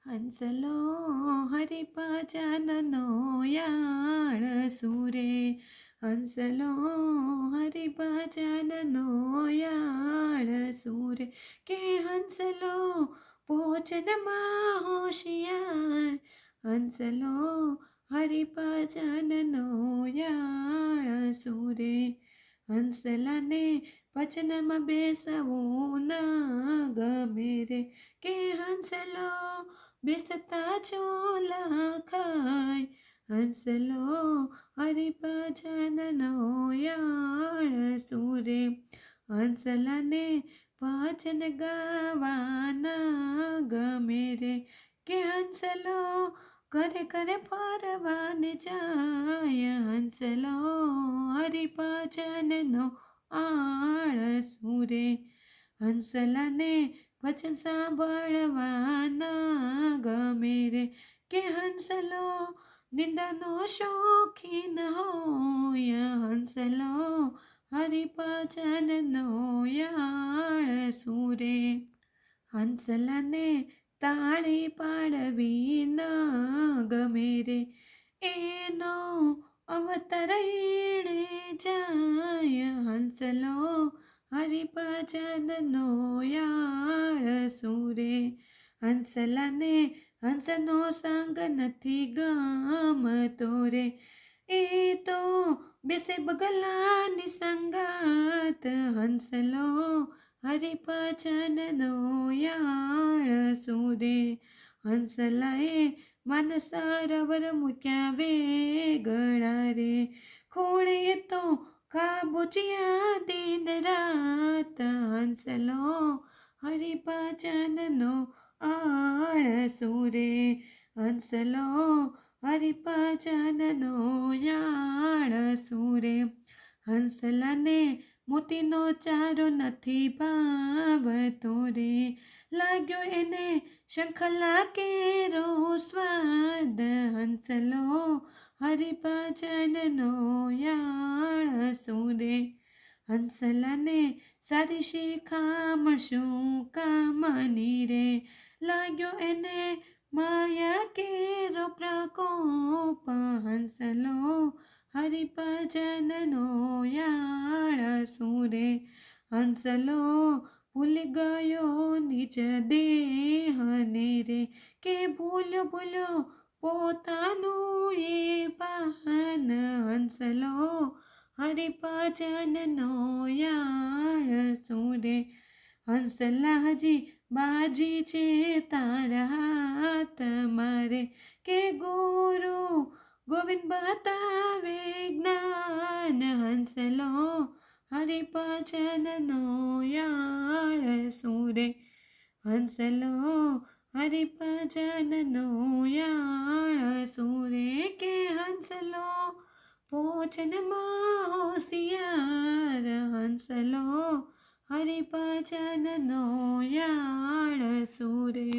હંસલો હરિભજનનો યાળ સુરે, હંસલો હરિભજનનો યાળ સુરે, કે હંસલો ભોજનમાં હોશિયાર, હંસલો હરિભજનનો યાળ સુરે. હંસલાને ભજનમાં બેસવું ના ગમે રે, કે હંસલો બેસતા ચોલા ખાય, હંસલો હરિભજનનો યાળ સુરે. હંસલાને ભજન ગાવાના ગમે રે, કે હંસલો ઘરે ઘરે ફરવાને જાય, હંસલો હરિભજનનો આળ સુરે. હંસલાને ભજન સાંભળવાના ગમે રે, કે હંસલો નિંદાનો શોખીન હોય, હંસલો હરિભજનનો યાળ સુરે. હંસલાને તાળી પાડવી ન ગમે રે, એનો અવતાર એળે જાય, હંસલો હરિભજનનો યાળ સુરે. હંસલાને હંસનો સંગ નથી ગમતો રે, એ તો બેસે બગલાની સંગાત, હંસલો હરિભજનનો યાળ સુરે. હંસલાએ માનસરોવર મૂક્યા વેગળા રે, ખોળે તો ખાબોચિયા દિન રાત, હંસલો હરિભજનનો આળ સુરે. હંસલો હરિભજનનો યાળ સુરે. હંસલાને મોતીનો ચારો નથી ભાવતો રે, લાગ્યો એને શંખલા કેરો સ્વાદ, હંસલો હરિભજનનો યાળ સુરે. હંસલાને સારી શિખામણ શું કામની રે, લાગ્યો એને માયા કેરો પ્રકોપ, હંસલો હરિભજનનો યાળ સુરે. હંસલો ભૂલી ગયો નિજ દેહને રે, કે ભૂલ્યો ભૂલ્યો પોતાનું એ ભાન, હંસલો હરિભજનનો યાળ સુરે. હંસલા હજી બાજી છે તારા હાથમાં રે, કે ગુરુ ગોવિંદ બતાવે જ્ઞાન, હંસલો હરિભજનનો યાળ સુરે. હંસલો હરિભજનનો યાળ સુરે, કે હંસલો ભોજનમાં હોશિયાર, હંસલો હરિભજનનો યાળ સુરે.